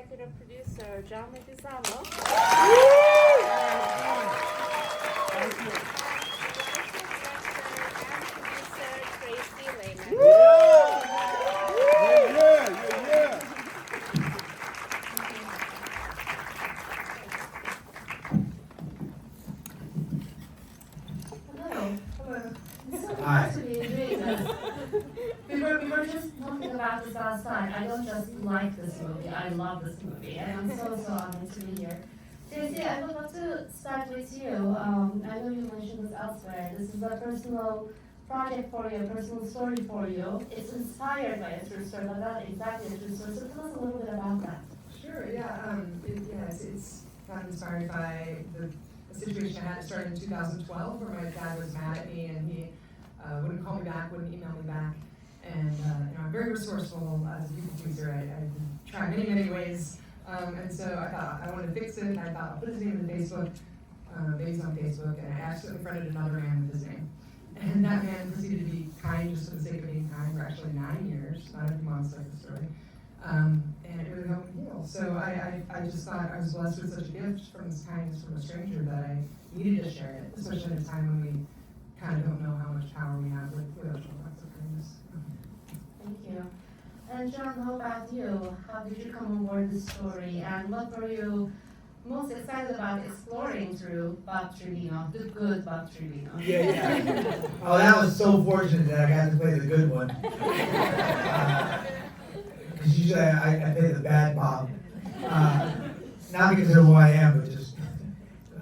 executive producer, John Leguizamo. Thank you. And producer, Tracie, Laymon. Yeah. Hello. It's so Hi. nice to be doing this. We were just talking about this last night. I don't just like this movie, I love this movie, and I'm so honored to be here. Tracie, I would love to start with you. I know you mentioned this elsewhere. This is a personal project for you, a personal story for you. It's inspired by a true story, but not exactly a true story. So tell us a little bit about that. Sure, yeah. It's kind of inspired by the situation I had started in 2012 where my dad was mad at me and he wouldn't call me back, wouldn't email me back. And I'm very resourceful as a people pleaser. I try many ways. And so I thought I wanted to fix it. I thought I'll put his name in Facebook, baby's on Facebook, and I accidentally friended another man with his name. And that man proceeded to be kind just for the sake of being kind for actually 9 years, not a few months like the story. And it really helped me heal. So I just thought I was blessed with such a gift from this kindness from a stranger that I needed to share it, especially in a time when we kind of don't know how much power we have with our children. So kindness. Thank you. And John, how about you? How did you come on board this story? And what were you most excited about exploring through Bob Trevino, the good Bob Trevino? Yeah. Oh, that was so fortunate that I got to play the good one. Because usually I play the bad Bob. Not because of who I am, but just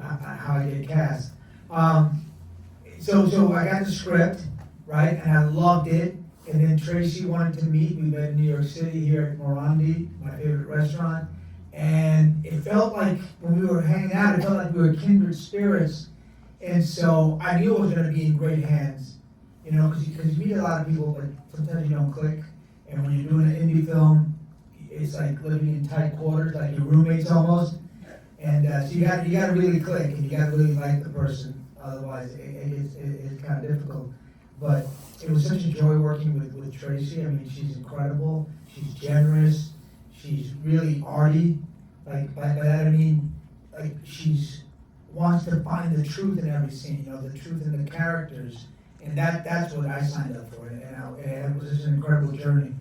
how I get cast. So I got the script, right, and I loved it. And then Tracie wanted to meet. We met in New York City here at Morandi, my favorite restaurant. And it felt like when we were hanging out, it felt like we were kindred spirits. And so I knew it was going to be in great hands, because you meet a lot of people, but sometimes you don't click. And when you're doing an indie film, it's like living in tight quarters, like your roommates almost. And so you got to really click, and you got to really like the person. Otherwise, it's kind of difficult. But it was such a joy working with Tracie. I mean, she's incredible. She's generous. She's really arty. Like by that I mean, like she's wants to find the truth in every scene. The truth in the characters, and that's what I signed up for. And it was just an incredible journey.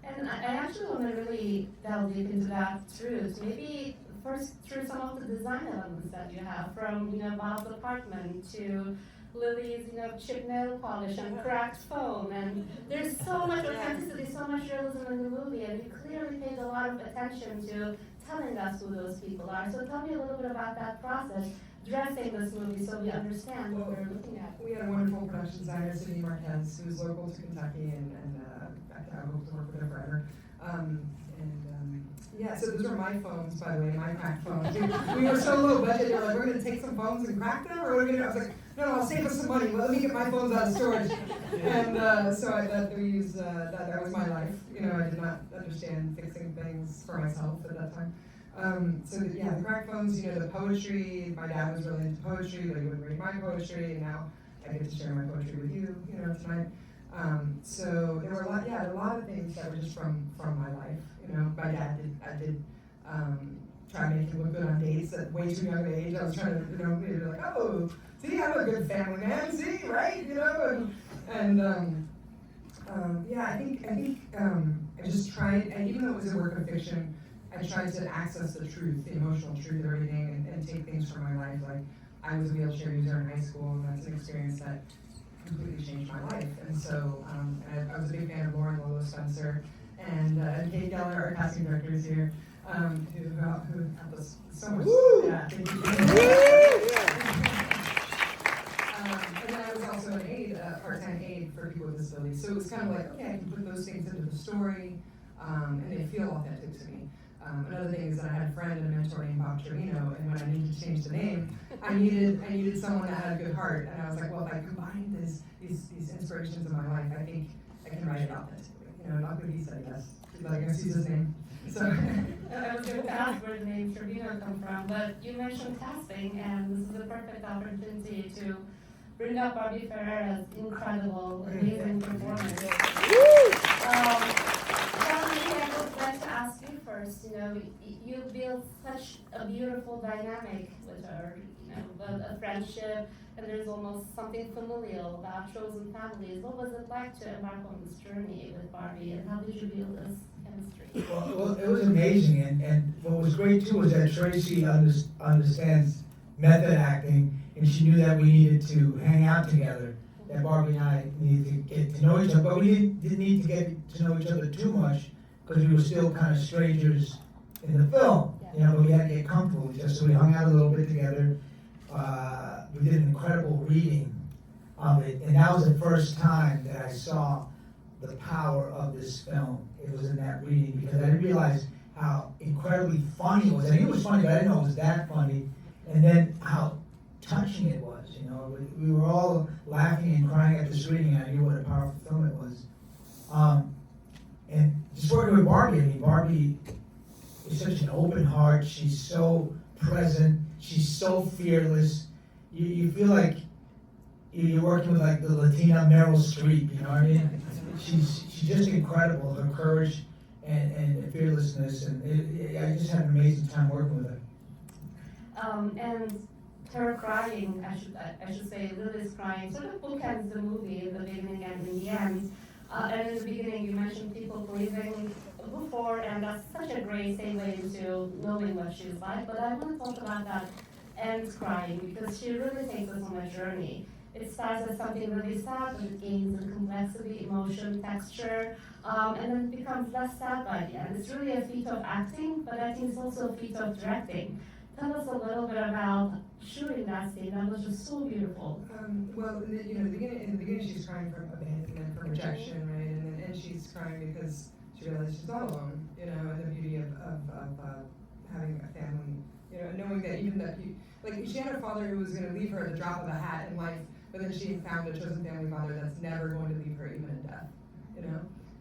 And I actually want to really delve deep into that truth. Maybe first through some of the design elements that you have, from Bob's apartment to Lily's chip nail polish and cracked phone, and there's so much authenticity, so much realism in the movie, and you clearly paid a lot of attention to telling us who those people are. So tell me a little bit about that process, dressing this movie so we understand what we're looking at. We had a wonderful production designer, Cindy Marquez, who's local to Kentucky, and I hope to work with her forever. So those are my phones, by the way, my cracked phones. We were so low budget, they were like, we're going to take some phones and crack them? Or what are we going to do? I was like, no, I'll save us some money. Well, let me get my phones out of storage. And so I thought we used, that was my life. I did not understand fixing things for myself at that time. The cracked phones, the poetry. My dad was really into poetry, but he wouldn't read my poetry, and now I get to share my poetry with you, tonight. So there were a lot of things that were just from my life. My dad did try to make him look good on dates at way too young an age. I was trying to, be like, oh, see, I'm a good family man, see, right? I just tried, and even though it was a work of fiction, I tried to access the truth, the emotional truth of everything, and take things from my life. Like, I was a wheelchair user in high school, and that's an experience that completely changed my life. And so I was a big fan of Lauren Lolo Spencer and Kate Geller, our casting directors here, who helped us so much. Woo! Yeah, thank you. And then I was also an aide, a part-time aide for people with disabilities. So it was kind of like, okay, I can put those things into the story, and they feel authentic to me. Another thing is that I had a friend and a mentor named Bob Trevino, and when I needed to change the name, I needed someone that had a good heart. And I was like, well, if I combine these inspirations of my life, I think I can write it authentically. Not what he said, yes. I guess use his name. So I was going to ask where the name Trevino come from, but you mentioned casting, and this is a perfect opportunity to bring up Barbie Ferreira's incredible, amazing performance. Tell me, like to ask you first, you build such a beautiful dynamic with her, a friendship, and there's almost something familial about chosen families. What was it like to embark on this journey with Barbie, and how did you build this chemistry? Well, it was amazing, and what was great too was that Tracie understands method acting, and she knew that we needed to hang out together, that Barbie and I needed to get to know each other, but we didn't need to get to know each other too much, because we were still kind of strangers in the film, but we had to get comfortable with each other, so we hung out a little bit together. We did an incredible reading of it, and that was the first time that I saw the power of this film. It was in that reading, because I didn't realize how incredibly funny it was. I knew it was funny, but I didn't know it was that funny. And then how touching it was. We were all laughing and crying at this reading. I knew what a powerful film it was. And just working with Barbie, Barbie is such an open heart. She's so present. She's so fearless. You feel like you're working with like the Latina Meryl Streep, you know what I mean? She's just incredible, her courage and fearlessness, and I just had an amazing time working with her. And her crying, I should say, Lily's crying, sort of bookends the movie in the beginning and in the end. And in the beginning, you mentioned people pleasing before, and that's such a great segue into knowing what she's like. But I want to talk about that end crying, because she really takes us on a journey. It starts as something really sad, but it gains in complexity, emotion, texture, and then it becomes less sad by the end. It's really a feat of acting, but I think it's also a feat of directing. Tell us a little bit about shooting that scene. That was just so beautiful. Well, in the beginning, she's crying from abandonment, from rejection, right? And then she's crying because she realizes she's all alone, and the beauty of having a family, knowing that even that she had a father who was going to leave her at the drop of a hat in life, but then she found a chosen family father that's never going to leave her even in death,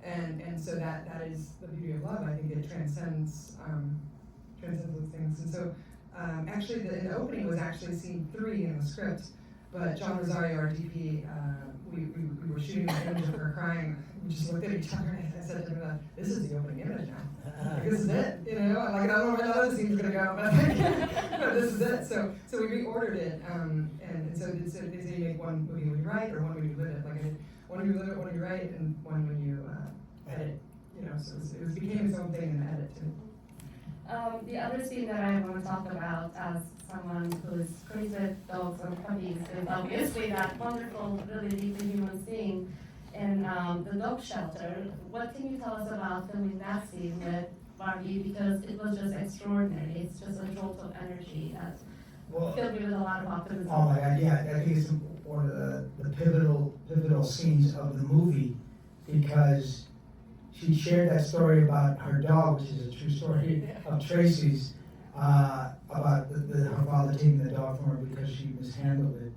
and so that is the beauty of love. I think it transcends those things. And so actually in the opening was actually scene 3 in the script, but John Rosario, our DP, we were shooting the image of her crying. We just looked at each other, and I said to him, "This is the opening image now. This is it." I don't know where the other scene's gonna go, but this is it. So we reordered it, and so they say you make one movie when you write, or one when you live it. One when you live it, one when you write, and one when you edit. So it became its own thing in the edit too. The other scene that I want to talk about as someone who's crazy with dogs and puppies is obviously that wonderful, really deeply human scene in the dog shelter. What can you tell us about filming that scene with Barbie? Because it was just extraordinary. It's just a jolt of energy that filled me with a lot of optimism. Oh my God, yeah, I think it's one of the pivotal scenes of the movie, because she shared that story about her dog, which is a true story of Tracie's, about her father taking the dog from her because she mishandled it,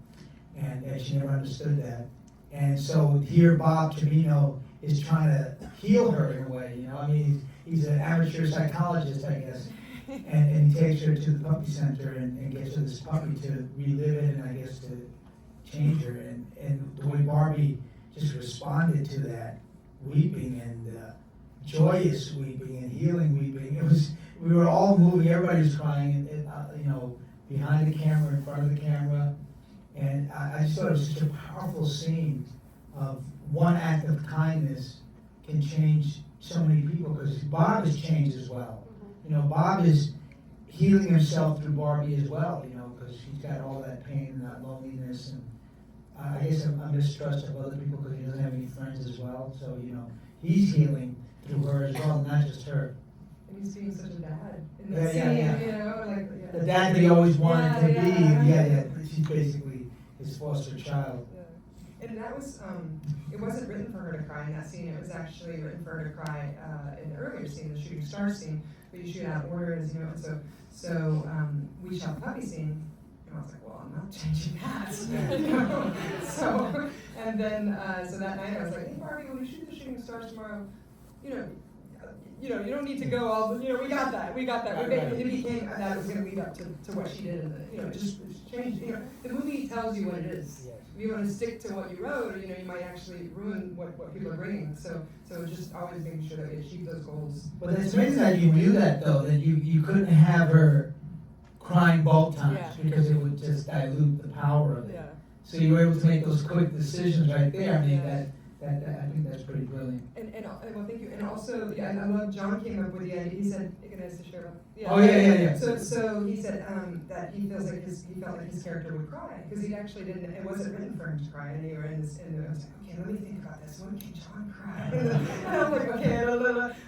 and she never understood that. And so here Bob Trevino is trying to heal her in a way, he's an amateur psychologist, I guess, and he takes her to the puppy center and gets her this puppy to relive it, and I guess to change her, and the way Barbie just responded to that, weeping and joyous weeping and healing weeping. We were all moving, everybody was crying, behind the camera, in front of the camera, and I just thought it was such a powerful scene of one act of kindness can change so many people, because Bob has changed as well. Bob is healing himself through Barbie as well, because he's got all that pain and that loneliness, and I guess a mistrust of other people because he doesn't have any friends as well. So, he's healing through her as well, not just her. And he's being such a dad in the scene, The dad that he always wanted to be. She's basically his foster child. Yeah. And that was, it wasn't written for her to cry in that scene. It was actually written for her to cry in the earlier scene, the shooting star scene, but you shoot out of order, as you know. And so we shot the puppy scene. And I was like, well, I'm not changing that. So, and then, so that night I was like, hey Barbie, when we shoot the shooting stars tomorrow, you don't need to go all, we got that. Right, It became that it was going to lead up to what she did, and just changed. The movie tells you what it is. Yes. If you want to stick to what you wrote, or, you might actually ruin what people are bringing. So just always making sure that we achieve those goals. But it's amazing that you knew that though, that you couldn't have her crying both times Yeah. because it would just dilute the power of it. Yeah. So you were able to make those quick decisions right there. I mean, Yeah. I think that's pretty brilliant. And well, thank you. And also, I love John came up with the idea. He said, "You guys to share about." Yeah. Oh yeah. So he said that he felt like his character would cry because he actually didn't. It wasn't written for him to cry, and they were in this. And I was like, okay, let me think about this. When can John cry? And I was like, okay,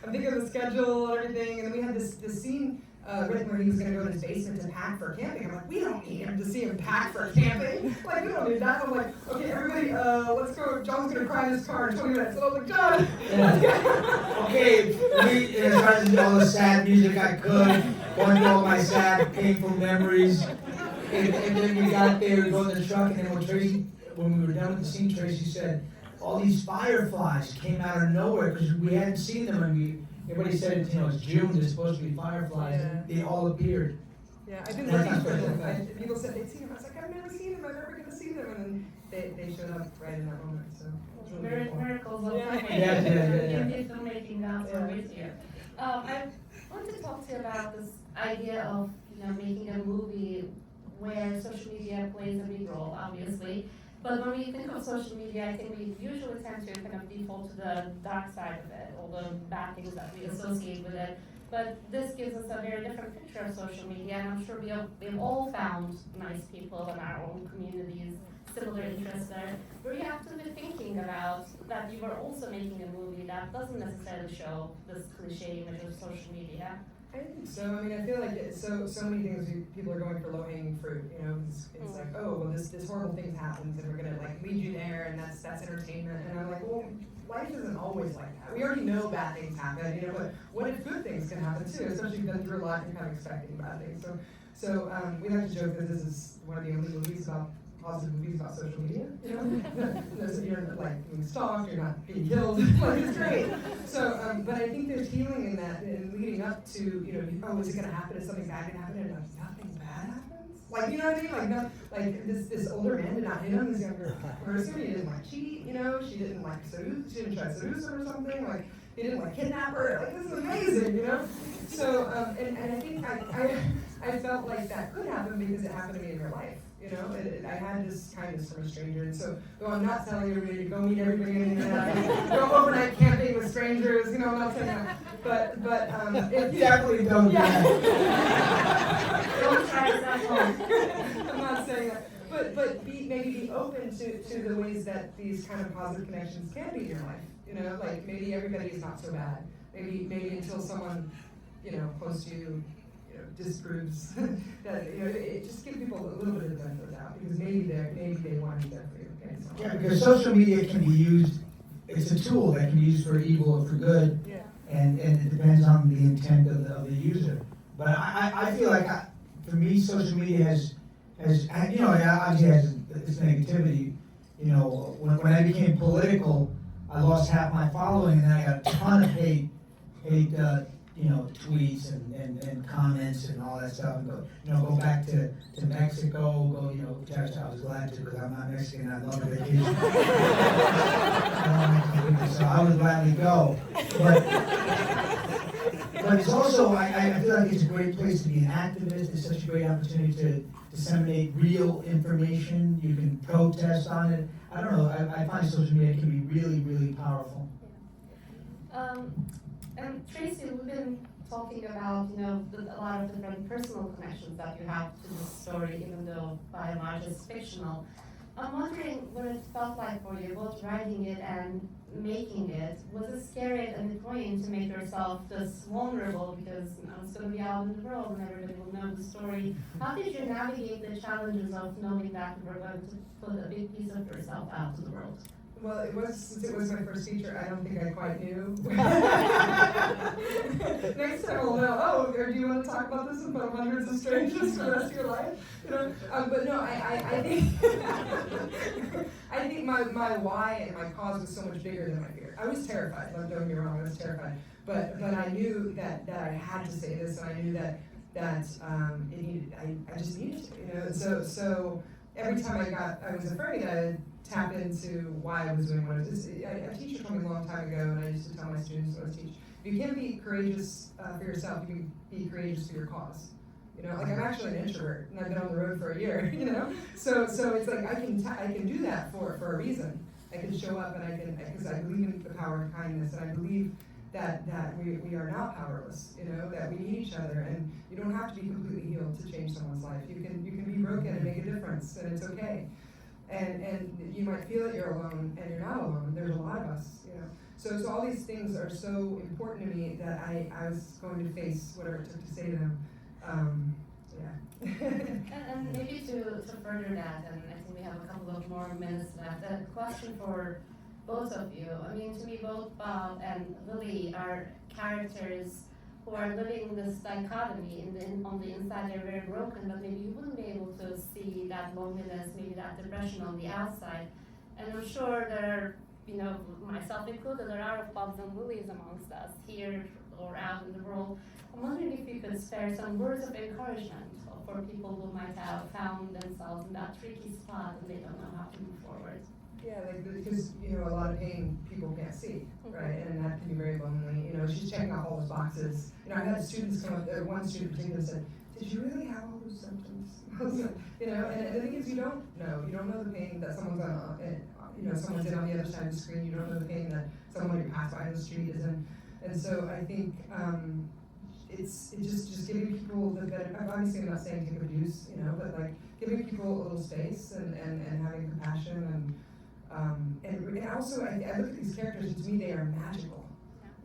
I'm thinking of the schedule and everything. And then we had this scene written where he was going to go to his basement to pack for camping. I'm like, we don't need him to see him pack for camping. Like, we don't need that. I'm like, okay, everybody, let's go. John's going to cry in his car in 20 minutes. And I was like, John. Yeah. Okay, me trying to do all the sad music I could, going through all my sad, painful memories. And then we got there, we go in the truck, and then when we were done with the scene, Tracie said, all these fireflies came out of nowhere because we hadn't seen them, and everybody said it's June, there's supposed to be fireflies, and they all appeared. Yeah, I didn't look for them. People said they'd seen them. I was like, I've never seen them. I'm never going to see them. And then they showed up right in that moment. So it was really cool. Miracles of Yeah. filmmaking. In filmmaking, that's what we do. I want to talk to you about this idea of making a movie where social media plays a big role, obviously. But when we think of social media, I think we usually tend to kind of default to the dark side of it, all the bad things that we associate with it. But this gives us a very different picture of social media, and I'm sure we've all found nice people in our own communities, similar interests there. Were you actively thinking about that you were also making a movie that doesn't necessarily show this cliche image of social media? I think so. I mean, I feel like so many things people are going for low hanging fruit. It's like, oh, well, this horrible thing happens, and we're gonna like lead you there, and that's entertainment. And I'm like, well, life isn't always like that. We already know bad things happen, but what if good things can happen too? Especially if you've been through a lot and you're kind of expecting bad things. So we like to joke that this is one of the only positive movies about social media. You're like being stalked, you're not being killed. Like, it's great. So, but I think there's healing in that, and leading up to, oh, is it going to happen? Is something bad going to happen? And like, nothing bad happens. Like, you know what I mean? Like this older man did not hit on this younger person. He didn't like cheat. She didn't like seduce. She didn't try to seduce her or something. Like, he didn't like kidnap her. Like, this is amazing. So, and I think I felt like that could happen because it happened to me in real life. I had this kindness from a stranger, and so though I'm not telling everybody to go meet everybody and go overnight camping with strangers, I'm not saying that. But if you Definitely don't do that. Don't try this at home. I'm not saying that. But maybe be open to the ways that these kind of positive connections can be in your life. Like maybe everybody is not so bad. Maybe until someone, close to you, disproves that, it just gives people a little bit of the benefit of the doubt because maybe they want to be there for you. Okay, so. Yeah, because social media can be used, it's a tool that can be used for evil or for good, Yeah. and it depends on the intent of the user. But I feel like, for me, social media has it obviously has its negativity. When I became political, I lost half my following, and I got a ton of hate tweets and comments and all that stuff. And go back to Mexico. I was glad to because I'm not Mexican. I love vacation. So I would gladly go. But it's also I feel like it's a great place to be an activist. It's such a great opportunity to disseminate real information. You can protest on it. I don't know. I find social media can be really, really powerful. And Tracie, we've been talking about, a lot of different personal connections that you have to this story, even though by and large it's fictional. I'm wondering what it felt like for you, both writing it and making it. Was it scary at any point to make yourself this vulnerable because it's going to be out in the world and everybody will know the story? How did you navigate the challenges of knowing that you were going to put a big piece of yourself out to the world? Well, since it was my first teacher, I don't think I quite knew. Next time I'll know, oh, or do you want to talk about this in front of hundreds of strangers for the rest of your life? You know, but no, I think, I think my why and my cause was so much bigger than my fear. I was terrified, don't get me wrong, I was terrified. But I knew that I had to say this, and I knew that it needed, I just needed to, you know, so every time I was afraid, I would tap into why I was doing what I was. A teacher told me a long time ago, and I used to tell my students when I was teaching, if you can't be courageous for yourself, you can be courageous for your cause. You know, like I'm actually an introvert, and I've been on the road for a year. You know, so it's like I can do that for a reason. I can show up, and I can, because I believe in the power of kindness, and I believe that we are not powerless. You know, that we need each other, and you don't have to be completely healed to change someone's life. You can be broken and make a difference, and it's okay. And you might feel that you're alone, and you're not alone. There's a lot of us, you know. So all these things are so important to me that I was going to face whatever it took to say them. Yeah. And maybe to further that, and I think we have a couple of more minutes left, a question for both of you. I mean, to me, both Bob and Lily are characters who are living this dichotomy on the inside. They're very broken, but maybe you wouldn't be able to see that loneliness, maybe that depression on the outside. And I'm sure there are, you know, myself included, there are Bobs and Lilies amongst us here or out in the world. I'm wondering if you could spare some words of encouragement for people who might have found themselves in that tricky spot and they don't know how to move forward. Yeah, like, because, you know, a lot of pain people can't see, right? And that can be very lonely. You know, she's checking off all those boxes. You know, I had students come up, one student in particular said, did you really have all those symptoms? You know, and the thing is, you don't know. You don't know the pain that someone's on, you know, someone's in on the other side of the screen. You don't know the pain that someone you pass by in the street is in. And so I think it's just giving people the better, obviously I'm not saying take abuse, you know, but like giving people a little space and having compassion and also I look at these characters and to me they are magical.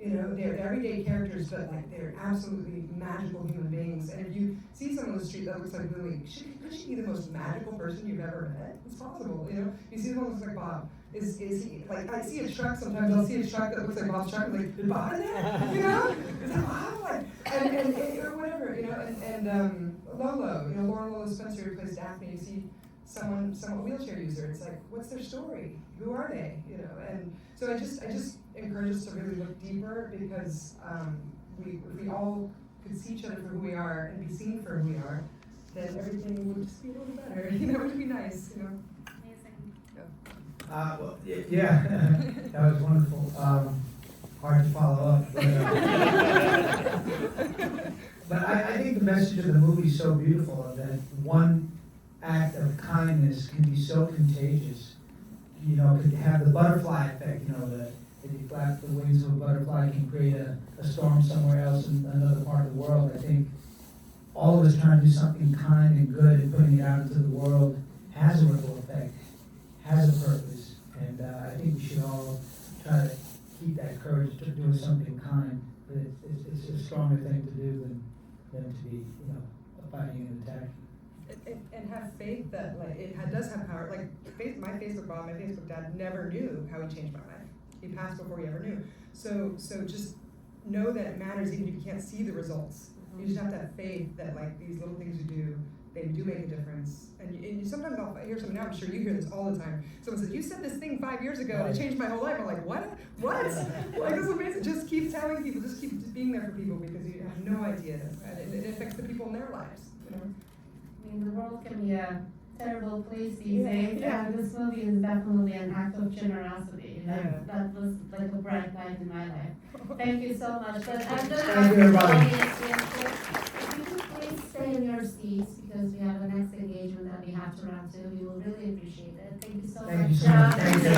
You know, they're everyday characters, but like they're absolutely magical human beings. And if you see someone on the street that looks like Lily, could she be the most magical person you've ever met? It's possible, you know. You see someone that looks like Bob. Is he like I see a truck sometimes? I'll see a truck that looks like Bob's truck. I'm like, did Bob in that? You know? Is that Bob? Like, and or whatever, you know. And Lolo, you know, Laura Spencer who plays Daphne. You see someone wheelchair user. It's like, what's their story? Who are they? You know. And so I just encourage us to really look deeper because if we all could see each other for who we are and be seen for who we are, then everything would just be a little better. You know, it would be nice. You know. Well, yeah, that was wonderful. Hard to follow up. But I think the message of the movie is so beautiful that one act of kindness can be so contagious. You know, could have the butterfly effect, you know, if you flap the wings of a butterfly can create a storm somewhere else in another part of the world. I think all of us trying to do something kind and good and putting it out into the world has a ripple effect, has a purpose. And I think we should all try to keep that courage to doing something kind. But it's a stronger thing to do than to be, you know, fighting an attack. And have faith that like it does have power. Like my Facebook Bob, my Facebook dad never knew how he changed my life. He passed before he ever knew. So just know that it matters even if you can't see the results. You just have to have faith that like these little things you do, they do make a difference. And you sometimes I'll hear something now, I'm sure you hear this all the time. Someone says, you said this thing 5 years ago and it changed my whole life. I'm like, what? Like, this is amazing. Just keep telling people, just keep being there for people because you have no idea. It affects the people in their lives, you know? I mean, the world can be a terrible place these days, and this movie is definitely an act of generosity. That was like a bright light in my life. Thank you so much. But I'm going to ask the audience if you could please stay in your seats because we have the next engagement that we have to run to. We will really appreciate it. Thank you so much. Thank you so much. Thank you.